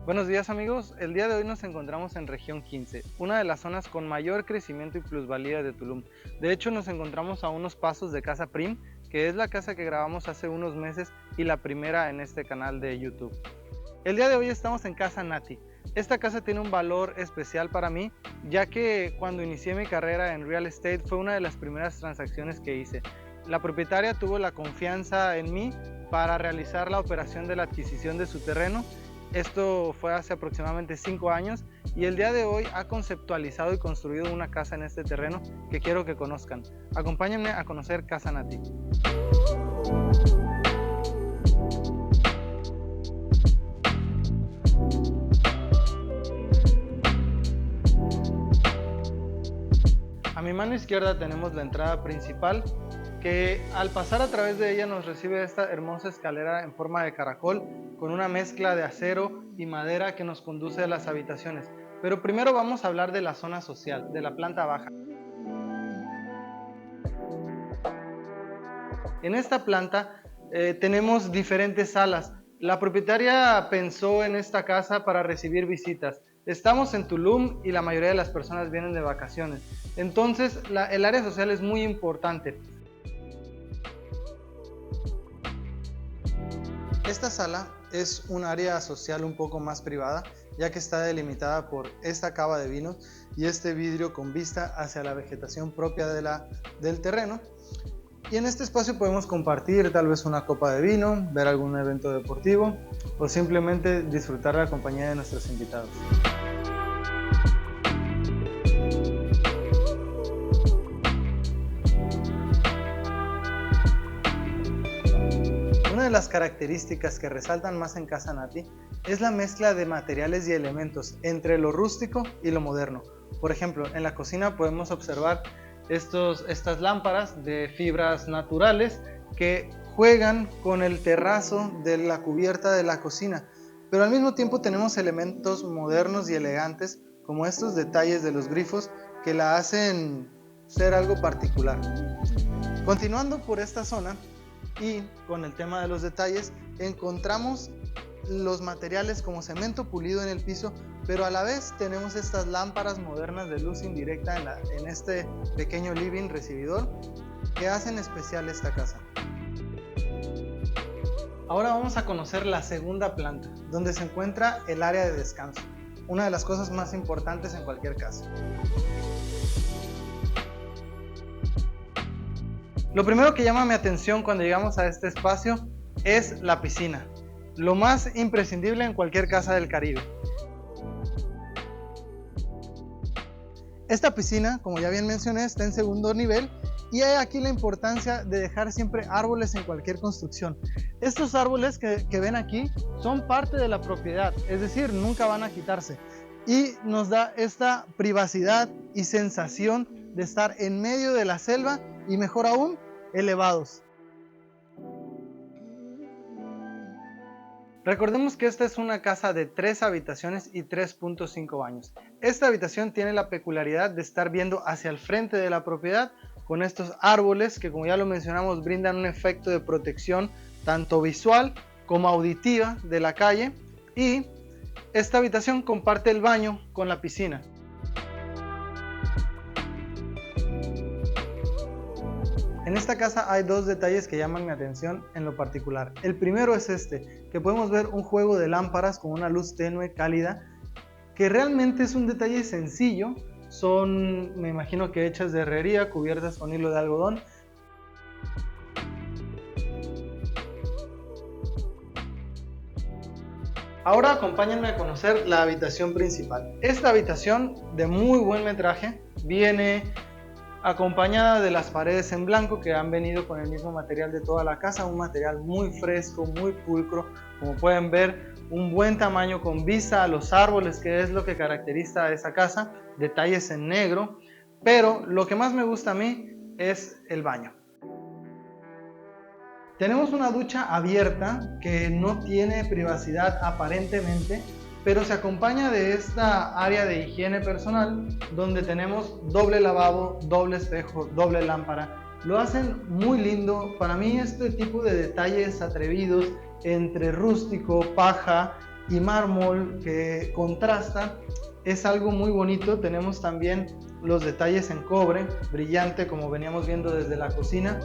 Buenos días amigos, el día de hoy nos encontramos en región 15, una de las zonas con mayor crecimiento y plusvalía de Tulum. De hecho nos encontramos a unos pasos de Casa Prim, que es la casa que grabamos hace unos meses y la primera en este canal de YouTube. El día de hoy estamos en Casa Nati. Esta casa tiene un valor especial para mí, ya que cuando inicié mi carrera en real estate fue una de las primeras transacciones que hice. La propietaria tuvo la confianza en mí para realizar la operación de la adquisición de su terreno. Esto fue hace aproximadamente 5 años y el día de hoy ha conceptualizado y construido una casa en este terreno que quiero que conozcan. Acompáñenme a conocer Casa Nati. A mi mano izquierda tenemos la entrada principal, que al pasar a través de ella nos recibe esta hermosa escalera en forma de caracol con una mezcla de acero y madera que nos conduce a las habitaciones. Pero primero vamos a hablar de la zona social, de la planta baja. En esta planta tenemos diferentes salas. La propietaria pensó en esta casa para recibir visitas. Estamos en Tulum y la mayoría de las personas vienen de vacaciones. Entonces, el área social es muy importante. Esta sala es un área social un poco más privada, ya que está delimitada por esta cava de vinos y este vidrio con vista hacia la vegetación propia del terreno. Y en este espacio podemos compartir tal vez una copa de vino, ver algún evento deportivo o simplemente disfrutar la compañía de nuestros invitados. Una de las características que resaltan más en Casa Nati es la mezcla de materiales y elementos entre lo rústico y lo moderno. Por ejemplo, en la cocina podemos observar estas lámparas de fibras naturales que juegan con el terrazo de la cubierta de la cocina, pero al mismo tiempo tenemos elementos modernos y elegantes como estos detalles de los grifos que la hacen ser algo particular. Continuando por esta zona y con el tema de los detalles, encontramos los materiales como cemento pulido en el piso, pero a la vez tenemos estas lámparas modernas de luz indirecta en este pequeño living recibidor que hacen especial esta casa. Ahora vamos a conocer la segunda planta, donde se encuentra el área de descanso, una de las cosas más importantes en cualquier casa. Lo primero que llama mi atención cuando llegamos a este espacio es la piscina, lo más imprescindible en cualquier casa del Caribe. Esta piscina, como ya bien mencioné, está en segundo nivel y hay aquí la importancia de dejar siempre árboles en cualquier construcción. Estos árboles que ven aquí son parte de la propiedad, es decir, nunca van a quitarse y nos da esta privacidad y sensación de estar en medio de la selva y mejor aún, elevados. Recordemos que esta es una casa de 3 habitaciones y 3.5 baños. Esta habitación tiene la peculiaridad de estar viendo hacia el frente de la propiedad con estos árboles que, como ya lo mencionamos, brindan un efecto de protección tanto visual como auditiva de la calle, y esta habitación comparte el baño con la piscina. En esta casa hay dos detalles que llaman mi atención en lo particular. El primero es este, que podemos ver un juego de lámparas con una luz tenue, cálida, que realmente es un detalle sencillo. Son, me imagino que hechas de herrería, cubiertas con hilo de algodón. Ahora acompáñenme a conocer la habitación principal. Esta habitación de muy buen metraje viene acompañada de las paredes en blanco que han venido con el mismo material de toda la casa, un material muy fresco, muy pulcro. Como pueden ver, un buen tamaño con vista a los árboles, que es lo que caracteriza a esa casa, detalles en negro, pero lo que más me gusta a mí es el baño. Tenemos una ducha abierta que no tiene privacidad aparentemente, pero se acompaña de esta área de higiene personal donde tenemos doble lavabo, doble espejo, doble lámpara. Lo hacen muy lindo. Para mí este tipo de detalles atrevidos entre rústico, paja y mármol que contrasta. Es algo muy bonito. Tenemos también los detalles en cobre brillante, como veníamos viendo desde la cocina.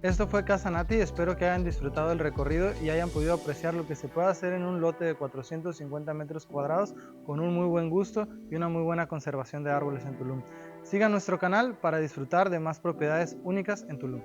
Esto fue Casa Nati, espero que hayan disfrutado del recorrido y hayan podido apreciar lo que se puede hacer en un lote de 450 metros cuadrados con un muy buen gusto y una muy buena conservación de árboles en Tulum. Sigan nuestro canal para disfrutar de más propiedades únicas en Tulum.